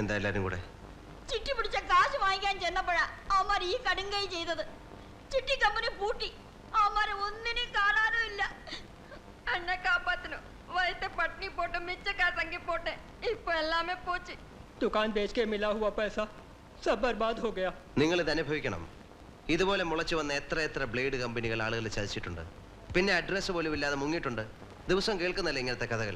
എന്താ എല്ലാരും കൂടെ? ചിട്ടി പിടിച്ച കാശ് വാങ്ങിക്കാൻ ചെന്നപ്പോഴാ അവന്മാർ ഈ കടുങ്കൈ ചെയ്തത്. ചിട്ടി കമ്പനി പൂട്ടി. അവന്മാരെ ഒന്നിനും കാണാനും ഇല്ല. എന്നെ കാപ്പാത്തനോ വയത്തെ പട്ടിണി പോട്ടെ, മിച്ച കാസങ്കി പോട്ടെ, ഇപ്പൊ എല്ലാമേ പോച്ച്. दुकान बेच के मिला हुआ पैसा सब बर्बाद हो गया. നിങ്ങൾ ഇത് അനുഭവിക്കണം. ഇതുപോലെ മുളച്ചു വന്ന എത്ര ബ്ലേഡ് കമ്പനികൾ ആളുകൾ ചതിച്ചിട്ടുണ്ട്. പിന്നെ അഡ്രസ്സ് പോലും ഇല്ലാതെ മുങ്ങിയിട്ടുണ്ട്. ദിവസം കേൾക്കുന്നല്ലേ ഇങ്ങനത്തെ കഥകൾ.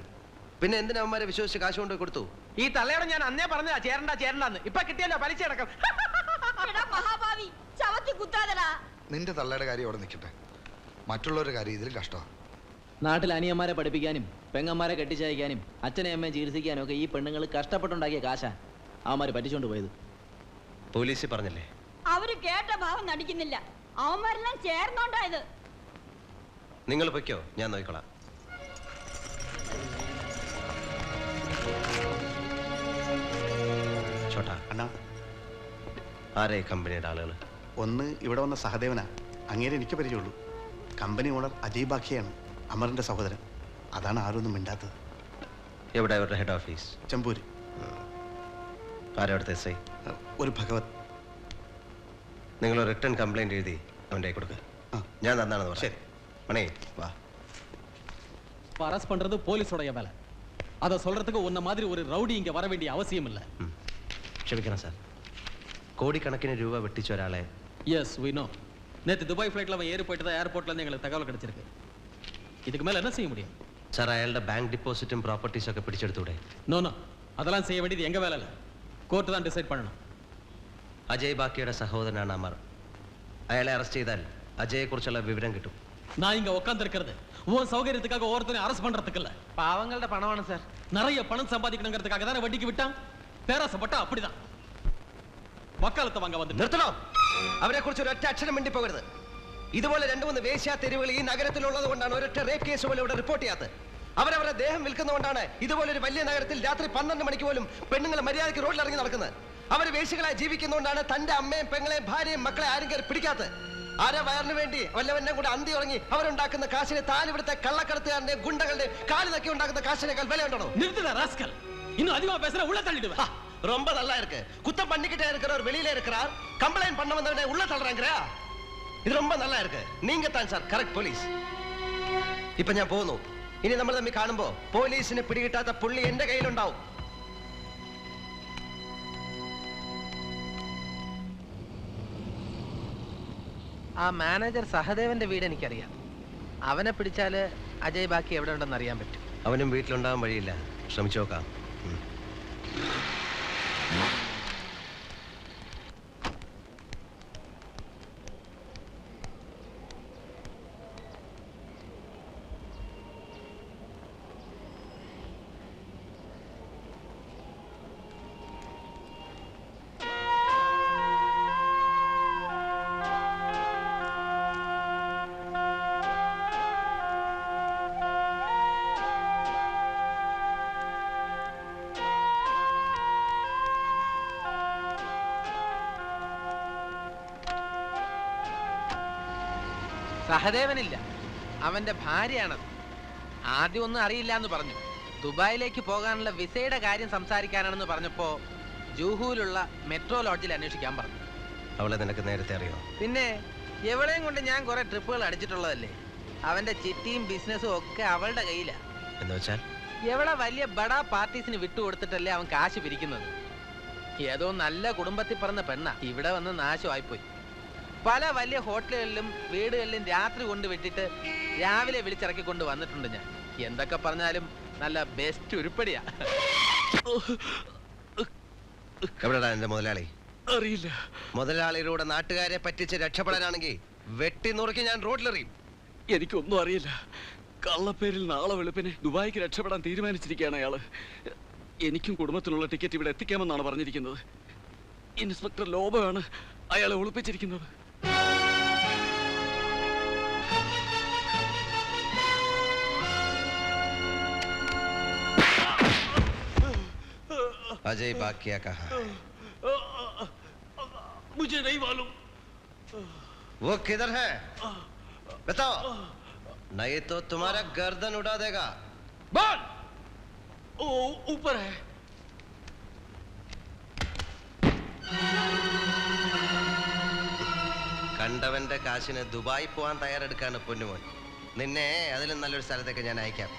പിന്നെ എന്തിനാ അവന്മാരെ വിശ്വസിച്ച് കാശ് കൊണ്ട് കൊടുത്തു? ഈ തള്ളയോട് ഞാൻ അന്നേ പറഞ്ഞതാ ചേരണ്ടെന്ന്. ഇപ്പൊ കിട്ടിയല്ലോ പലിശ അടക്കം. മഹാഭാവി ചവത്തി കുത്താതടാ. നിന്റെ തള്ളയുടെ കാര്യം അവിടെ നിൽക്കട്ടെ, മറ്റുള്ളവരുടെ കാര്യം ഇതിലും കഷ്ടമാണ്. നാട്ടിൽ അനിയന്മാരെ പഠിപ്പിക്കാനും പെങ്ങന്മാരെ കെട്ടിച്ചയക്കാനും അച്ഛനെ അമ്മയെ ചികിത്സിക്കാനും ഒക്കെ ഈ പെണ്ണുങ്ങൾ കഷ്ടപ്പെട്ടുണ്ടാക്കിയ കാശാ അവന്മാര് പറ്റിച്ചോണ്ട് പോയത്. പോലീസ് പറഞ്ഞില്ലേ? അവര് കേട്ട ഭാവം നടിക്കുന്നില്ല. അവന്മാരെല്ലാം ചേർന്നോണ്ടായത്. നിങ്ങൾ പൊയ്ക്കോ, ഞാൻ നോക്കിക്കോളാം. ചോട്ടാ അണ്ണാ, ആരെ കമ്പനിയുടെ ആളുകൾ? ഒന്ന് ഇവിടെ വന്ന സഹദേവനാ, അങ്ങേരെ എനിക്ക് പരിചയമുള്ളൂ. കമ്പനി ഓണർ അജയ് ബാഖിയാണ്, അമറിന്റെ സഹോദരൻ. അതാണ് ആരൊന്നും മിണ്ടാത്തത്. എവിടെ അവരുടെ ഹെഡ് ഓഫീസ്? ചെമ്പൂര്. ആരവിടുത്തെ എസ് ഐ? ഒരു ഭഗവത്. നിങ്ങൾ റിട്ടേൺ കംപ്ലൈന്റ് എഴുതി അവൻ്റെ കൊടുക്കുക. ഞാൻ തന്നാണെന്ന് പറഞ്ഞു. ശരി மணி வா. அரஸ்ட் பண்றது போலீஸோட வேலை. அதை சொல்றதுக்கு உன்ன மாதிரி ஒரு ரவுடி இங்க வர வேண்டிய அவசியம் இல்லை. ക്ഷമിക്കണം സാർ, கோடிக்கணக்கிന് രൂപ വെട്ടിച്ച ഒരാളെ. Yes we know. நேத்து துபாய் ஃப்ளைட்ல அவன் ஏறி போயிட்டு தான் ஏர்போர்ட்ல இருந்து எங்களுக்கு தகவல் கிடைச்சிருக்கு. இதுக்கு மேல என்ன செய்ய முடியும்? സാർ, അയാളുടെ ബാങ്ക് ഡിപ്പോസിറ്റും പ്രോപ്പർട്ടീസും ഒക്കെ പിടിച്ചെടുത്തൂടെ? நோ நோ, அதெல்லாம் செய்ய வேண்டியது எங்க வேலை இல்லை. கோர்ட் தான் டிசைட் பண்ணணும். അജയ് ബാക്കിയുടെ സഹോദരനാണ് അമർ. അയാളെ അറസ്റ്റ് ചെയ്താൽ അജയെ കുറിച്ചുള്ള വിവരം കിട്ടും. நான் இங்க உட்கார்ந்து இருக்கிறது உன் சௌகரியத்துக்காக ஒருத்தனை அரெஸ்ட் பண்றதுக்கு இல்ல. പാവങ്ങളുടെ പണമാണ് സാർ. நிறைய பணம் சம்பாதிக்கணுங்கிறதுக்காக தானே வட்டிக்கு விட்டான். பேராசப்பட்டா அப்படிதான். വക്കാലത്ത് വാങ്ങാൻ വന്നിട്ട് നിർത്തണോ? അവരെ കുറിച്ച് ഒരൊറ്റ അക്ഷരം മിണ്ടി പോകരുത്. ഇതുപോലെ 2-3 വേശ്യാ തെരുവുകൾ ഈ നഗരത്തിലുള്ളത് കൊണ്ടാണ് ഒരൊറ്റ റേപ്പ് കേസ് പോലും ഇവിടെ റിപ്പോർട്ട് ചെയ്യാത്തത്. അവരവരുടെ ദേഹം വിൽക്കുന്നതുകൊണ്ടാണ് ഇതുപോലൊരു വലിയ നഗരത്തിൽ രാത്രി 12 മണിക്ക് പോലും പെണ്ണുങ്ങൾ മര്യാദയ്ക്ക് റോഡിൽ ഇറങ്ങി നടക്കുന്നത്. അവർ വേശ്യകളായി ജീവിക്കുന്നതുകൊണ്ടാണ് തന്റെ അമ്മയും പെങ്ങളെയും ഭാര്യയും മക്കളെ ആരും കയറി പിടിക്കാത്തത്. ആരെ വയറിന് വേണ്ടി വല്ലവനും കൂടെ അന്തി ഉറങ്ങി അവരുണ്ടാക്കുന്ന കാശിന് താൻ ഇവിടുത്തെ കള്ളക്കടത്തുകാരന്റെ ഗുണ്ടകളുടെ കാല് നക്കി ഉണ്ടാക്കുന്ന കാശിനേക്കാൾ വിലയുണ്ടോ? இன்னும் அதிகமா பேசுற உள்ள தள்ளிடுவேன். ரொம்ப நல்லா இருக்கு. குத்தம் பண்ணிக்கிட்டே இருக்கிறவர் வெளியில இருக்கிறார், கம்ப்ளைண்ட் பண்ண வந்தவனே உள்ள தள்ளுறாங்கறா. இது ரொம்ப நல்லா இருக்கு. நீங்க தான் சார் கரெக்ட் പോലീസ്. ഇപ്പോ ഞാൻ പോകുന്നു. ഇനി നമ്മൾ തമ്മിൽ കാണുമ്പോൾ പോലീസിനെ പിടികിട്ടാത്ത പുള്ളി എന്റെ കയ്യിലുണ്ടാവും. ആ മാനേജർ സഹദേവന്റെ വീട് എനിക്കറിയാം. അവനെ പിടിച്ചാല് അജയ് ബാക്കി എവിടെ ഉണ്ടെന്ന് അറിയാൻ പറ്റും. അവനും വീട്ടിലുണ്ടാവാൻ വഴിയില്ല. ശ്രമിച്ചു നോക്കാം. സഹദേവനില്ല, അവന്റെ ഭാര്യയാണത്. ആദ്യം ഒന്നും അറിയില്ല എന്ന് പറഞ്ഞു. ദുബായിലേക്ക് പോകാനുള്ള വിസയുടെ കാര്യം സംസാരിക്കാനാണെന്ന് പറഞ്ഞപ്പോ ജൂഹുവിലുള്ള മെട്രോ ലോഡ്ജിൽ അന്വേഷിക്കാൻ പറഞ്ഞു. അവളെ നിനക്ക് നേരത്തെ അറിയോ? പിന്നെ എവിടെയും കൊണ്ട് ഞാൻ കുറെ ട്രിപ്പുകൾ അടിച്ചിട്ടുള്ളതല്ലേ. അവന്റെ ചിട്ടിയും ബിസിനസ്സും ഒക്കെ അവളുടെ കയ്യിലാ. എന്ന് വെച്ചാൽ എവിടെ വലിയ ബഡാ പാർട്ടീസിന് വിട്ടുകൊടുത്തിട്ടല്ലേ അവൻ കാശ് പിരിക്കുന്നത്. ഏതോ നല്ല കുടുംബത്തിൽ പറഞ്ഞ പെണ്ണ ഇവിടെ വന്ന് നാശമായിപ്പോയി. പല വലിയ ഹോട്ടലുകളിലും വീടുകളിലും രാത്രി കൊണ്ടുവിട്ടിട്ട് രാവിലെ വിളിച്ചിറക്കിക്കൊണ്ട് വന്നിട്ടുണ്ട് ഞാൻ. എന്തൊക്കെ പറഞ്ഞാലും നല്ല ബെസ്റ്റ് ഉരുപ്പടിയാ. എവിടെടാ എന്റെ മുതലാളി? അറിയില്ല. മുതലാളിയിലൂടെ നാട്ടുകാരെ പറ്റിച്ച് രക്ഷപ്പെടാനാണെങ്കിൽ വെട്ടി നുറുക്കി ഞാൻ റോഡിലെറിയും. എനിക്കൊന്നും അറിയില്ല. കള്ളപ്പേരിൽ നാളെ വെളുപ്പിനെ ദുബായിക്ക് രക്ഷപ്പെടാൻ തീരുമാനിച്ചിരിക്കുകയാണ് അയാള്. എനിക്കും കുടുംബത്തിനുള്ള ടിക്കറ്റ് ഇവിടെ എത്തിക്കാമെന്നാണ് പറഞ്ഞിരിക്കുന്നത്. ഇൻസ്പെക്ടർ ലോബയാണ് അയാളെ ഒളിപ്പിച്ചിരിക്കുന്നത്. अजय बाकिया कहाँ है? मुझे नहीं मालूम. वो किधर है? बताओ, नहीं तो तुम्हारा गर्दन उड़ा देगा. बोल. ओ ऊपर है. കണ്ടവന്റെ കാശിന് ദുബായി പോകാൻ തയ്യാറെടുക്കാണ് പൊന്നുമോൻ. നിന്നെ അതിലും നല്ലൊരു സ്ഥലത്തേക്ക് ഞാൻ അയക്കാം.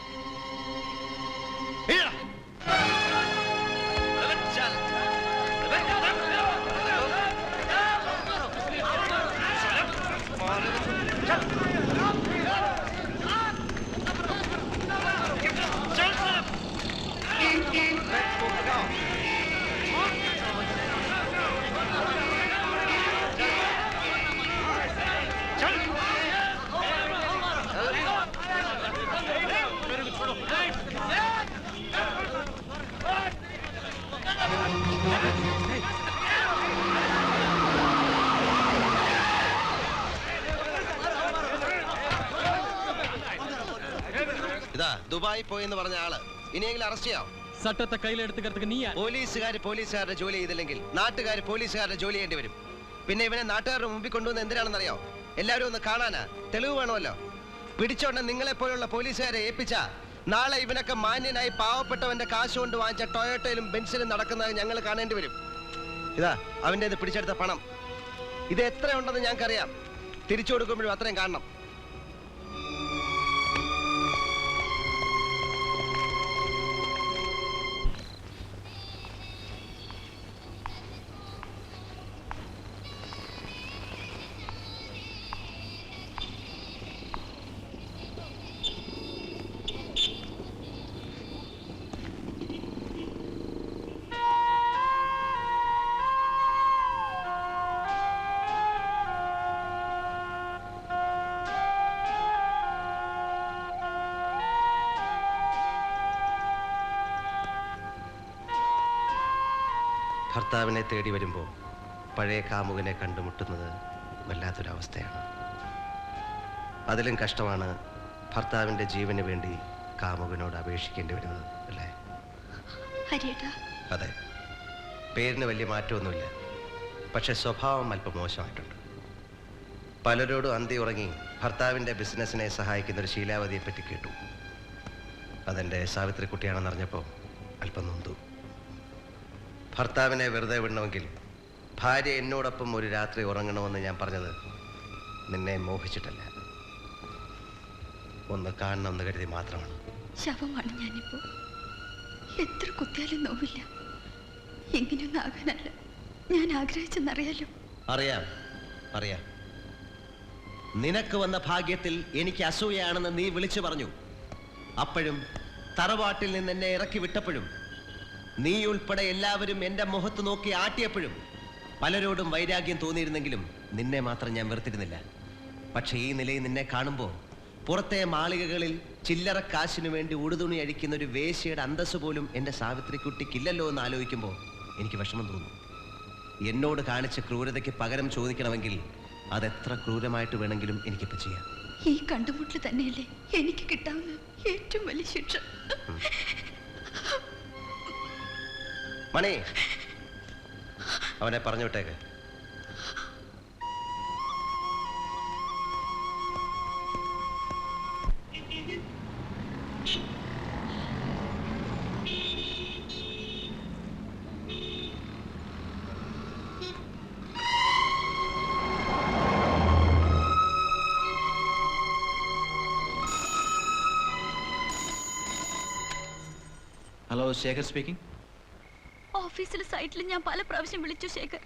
ഇതാ ദുബായി പോയെന്ന് പറഞ്ഞ ആള് ഇനിയെങ്കിലും അറസ്റ്റ് ചെയ്യാം. சட்டத்தை கையில எடுத்துக்கிறதுக்கு நீ யார்? പോലീസുകാരുടെ ജോലി ചെയ്തില്ലെങ്കിൽ നാട്ടുകാർ പോലീസുകാരുടെ ജോലി ചെയ്യേണ്ടി വരും. പിന്നെ ഇവനെ നാട്ടുകാരുടെ മുമ്പിൽ കൊണ്ടുവന്ന് എന്തിനാണെന്നറിയോ? എല്ലാവരും ഒന്ന് കാണാനാ, തെളിവ് വേണമല്ലോ. പിടിച്ചോണ്ട് നിങ്ങളെ പോലുള്ള പോലീസുകാരെ ഏൽപ്പിച്ച നാളെ ഇവനൊക്കെ മാന്യനായി പാവപ്പെട്ടവന്റെ കാശ് കൊണ്ട് വാങ്ങിച്ച ടൊയോട്ടയിലും ബെൻസിലും നടക്കുന്നത് ഞങ്ങൾ കാണേണ്ടി വരും. ഇതാ അവന്റെ ഇത് പിടിച്ചെടുത്ത പണം. ഇത് എത്ര ഉണ്ടെന്ന് ഞങ്ങൾക്കറിയാം. തിരിച്ചു കൊടുക്കുമ്പോഴും അത്രയും കാണണം. ഭർത്താവിനെ തേടി വരുമ്പോൾ പഴയ കാമുകനെ കണ്ടുമുട്ടുന്നത് വല്ലാത്തൊരവസ്ഥയാണ്. അതിലും കഷ്ടമാണ് ഭർത്താവിൻ്റെ ജീവന് വേണ്ടി കാമുകനോട് അപേക്ഷിക്കേണ്ടി വരുന്നത്, അല്ലേ? അതെ, പേരിന് വലിയ മാറ്റമൊന്നുമില്ല, പക്ഷെ സ്വഭാവം അല്പം മോശമായിട്ടുണ്ട്. പലരോടും അന്തി ഉറങ്ങി ഭർത്താവിൻ്റെ ബിസിനസ്സിനെ സഹായിക്കുന്ന ഒരു ശീലാവതിയെ പറ്റി കേട്ടു. അതെൻ്റെ സാവിത്രിക്കുട്ടിയാണെന്നറിഞ്ഞപ്പോൾ അല്പം നൊന്തു. ഭർത്താവിനെ വെറുതെ വിടണമെങ്കിൽ ഭാര്യ എന്നോടൊപ്പം ഒരു രാത്രി ഉറങ്ങണമെന്ന് ഞാൻ പറഞ്ഞത് നിന്നെ മോഹിച്ചിട്ടല്ല, ഒന്ന് കാണണമെന്ന് കരുതി മാത്രമാണ്. ശവമാണ് ഞാനിപ്പോ. എത്ര കുത്തിയാലും നോവില്ല. ഇങ്ങനെയൊന്നും ആകാനല്ല ഞാൻ ആഗ്രഹിച്ചെന്നറിയാലോ. അറിയാം അറിയാം. നിനക്ക് വന്ന ഭാഗ്യത്തിൽ എനിക്ക് അസൂയാണെന്ന് നീ വിളിച്ചു പറഞ്ഞു. അപ്പോഴും തറവാട്ടിൽ നിന്ന് എന്നെ ഇറക്കി വിട്ടപ്പോഴും നീ ഉൾപ്പെടെ എല്ലാവരും എൻ്റെ മുഖത്ത് നോക്കി ആട്ടിയപ്പോഴും പലരോടും വൈരാഗ്യം തോന്നിയിരുന്നെങ്കിലും നിന്നെ മാത്രം ഞാൻ വെറുത്തിരുന്നില്ല. പക്ഷേ ഈ നിലയിൽ നിന്നെ കാണുമ്പോൾ പുറത്തെ മാളികകളിൽ ചില്ലറ കാശിനു വേണ്ടി ഉടുതുണി അഴിക്കുന്ന ഒരു വേശ്യയുടെ അന്തസ് പോലും എൻ്റെ സാവിത്രിക്കുട്ടിക്കില്ലല്ലോ എന്ന് ആലോചിക്കുമ്പോൾ എനിക്ക് വിഷമം തോന്നും. എന്നോട് കാണിച്ച ക്രൂരതയ്ക്ക് പകരം ചോദിക്കണമെങ്കിൽ അതെത്ര ക്രൂരമായിട്ട് വേണമെങ്കിലും എനിക്കിപ്പോൾ ചെയ്യാം. ഈ കണ്ടുമുട്ടൽ തന്നെയല്ലേ എനിക്ക് കിട്ടാവുന്ന ഏറ്റവും വലിയ ശിക്ഷ. മണി, അവനെ പറഞ്ഞു വിട്ടേക്ക്. Hello, Shekhar speaking. ഓഫീസിലെ സൈറ്റിൽ ഞാൻ പല പ്രാവശ്യം വിളിച്ചു ശേഖർ.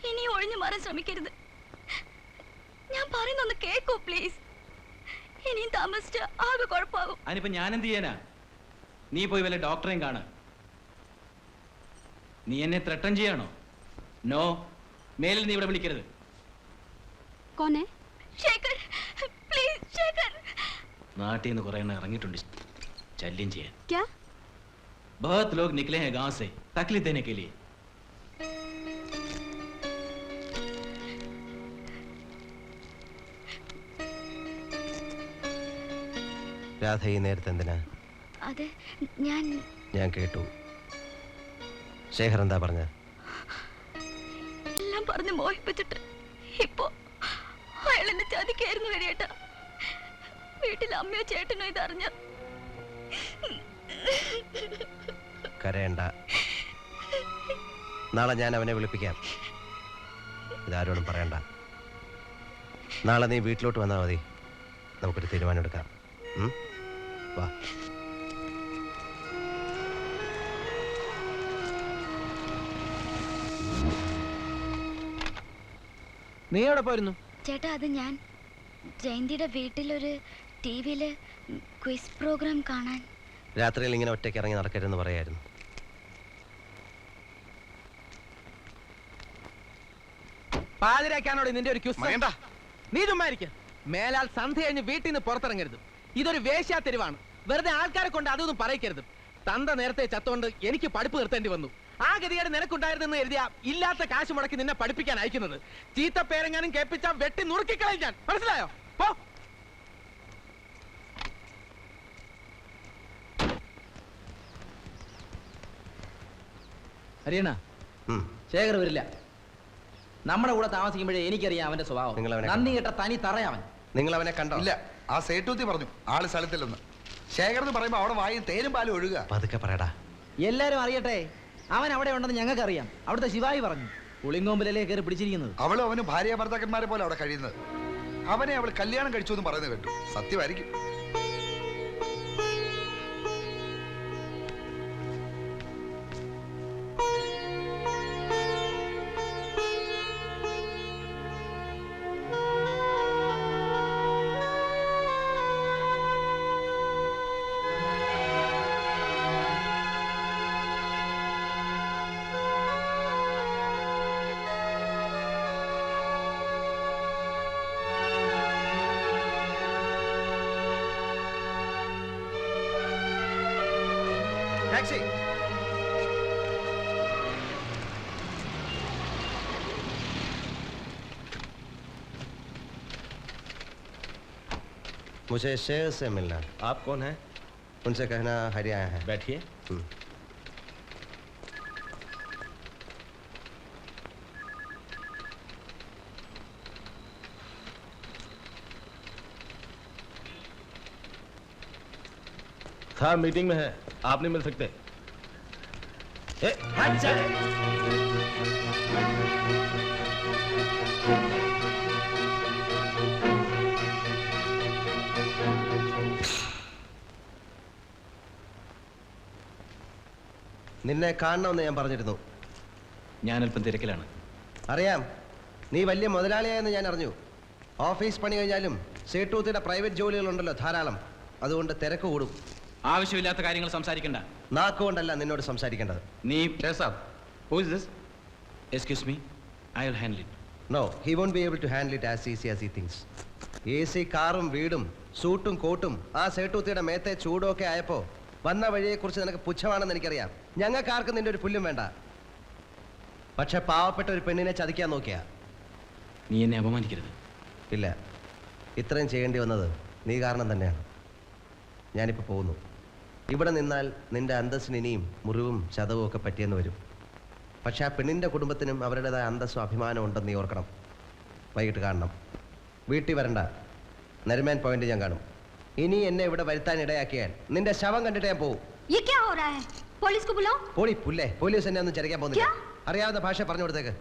ഇനി ഒഴിഞ്ഞു മാറാൻ ശ്രമിക്കരുത്. ഞാൻ പറയുന്നൊന്ന് കേക്കോ പ്ലീസ്. ഇനിയും താമസിച്ച ആകെ കുഴപ്പമാകും. അതിനിപ്പോ ഞാൻ എന്ത് ചെയ്യാനാ? നീ പോയി വല്ല ഡോക്ടറെയും കാണ്. നീ എന്നെ ത്രട്ടൻ ചെയ്യാണോ? നോ, മേലിൽ നീ ഇവിടെ വിളിക്കരുത്. കോനെ? ശേഖർ പ്ലീസ് ശേഖർ. നാട്ടിൽ നിന്ന് കുറെ എണ്ണം ഇറങ്ങിയിട്ടുണ്ട് ശല്യം ചെയ്യാൻ. ക്യാ? बहुत लोग निकले हैं गांव से तकलीफ देने के लिए. രാധ ഈ നേരത്തെ എന്തിനാ? അതെ, ഞാൻ കേട്ടു. ശേഖർ എന്താ പറഞ്ഞ? എല്ലാം പറഞ്ഞ് മോഹിപ്പിച്ചിട്ട് ഇപ്പോ അയാൾ എന്നെ ചതിക്കായിരുന്നു വരിയേട്ടാ. വീട്ടിൽ അമ്മയോ ചേട്ടനോ ഇതറിഞ്ഞ. കരയണ്ട, നാളെ ഞാൻ അവനെ വിളിപ്പിക്കാം. ഇതാരോടും പറയണ്ട. നാളെ നീ വീട്ടിലോട്ട് വന്നാൽ മതി, നമുക്കൊരു തീരുമാനം എടുക്കാം. വാ. നീ എവിടെ പോയിരുന്നു? ചേട്ടാ, അത് ഞാൻ ജയന്തിയുടെ വീട്ടിലൊരു ടിവിയില് ക്വിസ് പ്രോഗ്രാം കാണാൻ. രാത്രിയിൽ ഇങ്ങനെ ഒറ്റയ്ക്ക് ഇറങ്ങി നടക്കരുതെന്ന് പറയായിരുന്നു. പാതിരാക്കാനോട് നിന്റെ ഒരു ക്വിസ്. നീ ചുമ്മാരിക്ക. മേലാൽ സന്ധ്യ കഴിഞ്ഞ് വീട്ടിൽ നിന്ന് പുറത്തിറങ്ങരുത്. ഇതൊരു വേശ്യാ തെരുവാണ്. വെറുതെ ആൾക്കാരെ കൊണ്ട് അതൊന്നും പറയിക്കരുത്. തന്ത നേരത്തെ ചത്തോണ്ട് എനിക്ക് പഠിപ്പ് നിർത്തേണ്ടി വന്നു. ആ ഗതികേട് നിനക്കുണ്ടായിരുന്നെന്ന് എഴുതിയ ഇല്ലാത്ത കാശ് മുടക്കി നിന്നെ പഠിപ്പിക്കാൻ അയക്കുന്നത്. ചീത്ത പേരെങ്ങാനും കേൾപ്പിച്ചാ വെട്ടി നുറുക്കിക്കളയും ഞാൻ. മനസ്സിലായോ? പോ. ഹരിയണ്ണ, ശേഖർ വരില്ല. നമ്മുടെ കൂടെ താമസിക്കുമ്പോഴേ എനിക്കറിയാം അവന്റെ സ്വഭാവം. നന്ദി കേട്ട തനി തറയാവൻ. നിങ്ങൾ അവനെ കണ്ടോ? ഇല്ല, ആ സേട്ടൂത്തി പറഞ്ഞു ആള് സ്ഥലത്തില്ലെന്ന്. ശേഖർ എന്ന് പറയുമ്പോ അവിടെ വായിൽ തേനും പാലും ഒഴുകുക. പതുക്കെ പറയടാ. എല്ലാരും അറിയട്ടെ, അവൻ അവിടെ ഉണ്ടെന്ന് ഞങ്ങൾക്കറിയാം. അവിടുത്തെ ശിവായി പറഞ്ഞു. പുളിങ്കോമ്പിലല്ലേ കയറി പിടിച്ചിരിക്കുന്നത്. അവളും അവനും ഭാര്യ ഭർത്താക്കന്മാരെ പോലെ അവിടെ കഴിയുന്നത്. അവനെ അവൾ കല്യാണം കഴിച്ചു എന്ന് പറയുന്നത് കേട്ടു. സത്യമായിരിക്കും. Taxi. मुझे शेर से मिलना। आप कौन हैं? उनसे कहना हरि आया है। बैठिए। था मीटिंग में है, आप नहीं मिल सकते। हट जा। നിന്നെ കാണണമെന്ന് ഞാൻ പറഞ്ഞിരുന്നു. ഞാൻ അല്പം തിരക്കിലാണ്. അറിയാം, നീ വലിയ മുതലാളിയായെന്ന് ഞാൻ അറിഞ്ഞു. ഓഫീസ് പണി കഴിഞ്ഞാലും സേട്ടൂത്തിയുടെ പ്രൈവറ്റ് ജോലികളുണ്ടല്ലോ ധാരാളം. അതുകൊണ്ട് തിരക്ക് കൂടും. ആവശ്യമില്ലാത്ത കാര്യങ്ങൾ സംസാരിക്കണ്ട. നാക്കുകൊണ്ടല്ല നിന്നോട് സംസാരിക്കേണ്ടത്. നീ excuse me, I will handle it. No, he won't be able to handle it as easy as he thinks. AC കാറും വീടും സൂട്ടും കോട്ടും ആ സേട്ടൂത്തിയുടെ മേത്തെ ചൂടൊക്കെ ആയപ്പോ വന്ന വഴിയെക്കുറിച്ച് നിനക്ക് പുച്ഛമാണെന്ന് എനിക്കറിയാം. ഞങ്ങൾക്കാർക്കും നിന്റെ ഒരു പുല്ലും വേണ്ട. പക്ഷെ പാവപ്പെട്ട ഒരു പെണ്ണിനെ ചതിക്കാൻ നോക്കിയാ. നീ എന്നെ അപമാനിക്കരുത്. ഇല്ല, ഇത്രയും ചെയ്യേണ്ടി വന്നത് നീ കാരണം തന്നെയാണ്. ഞാനിപ്പോൾ പോകുന്നു. ഇവിടെ നിന്നാൽ നിന്റെ അന്തസ്സിന് ഇനിയും മുറിവും ചതവും ഒക്കെ പറ്റിയെന്ന് വരും. പക്ഷെ ആ പെണ്ണിൻ്റെ കുടുംബത്തിനും അവരുടേതായ അന്തസ്സും അഭിമാനം ഉണ്ടെന്ന് നീ ഓർക്കണം. വൈകിട്ട് കാണണം. വീട്ടിൽ വരണ്ട, നരിമാൻ പോയിന്റ് ഞാൻ കാണും. ഇനി എന്നെ ഇവിടെ വരുത്താൻ ഇടയാക്കിയാൽ നിന്റെ ശവം കണ്ടിട്ട് ഞാൻ പോകും. ये क्या हो रहा है? पुलिस को बुलाओ. പോളി പുല്ലേ, പോലീസ് എന്നെ ഒന്നും ചരക്കാൻ പോകുന്നില്ല. അറിയാവുന്ന ഭാഷ പറഞ്ഞു കൊടുത്തേക്ക്.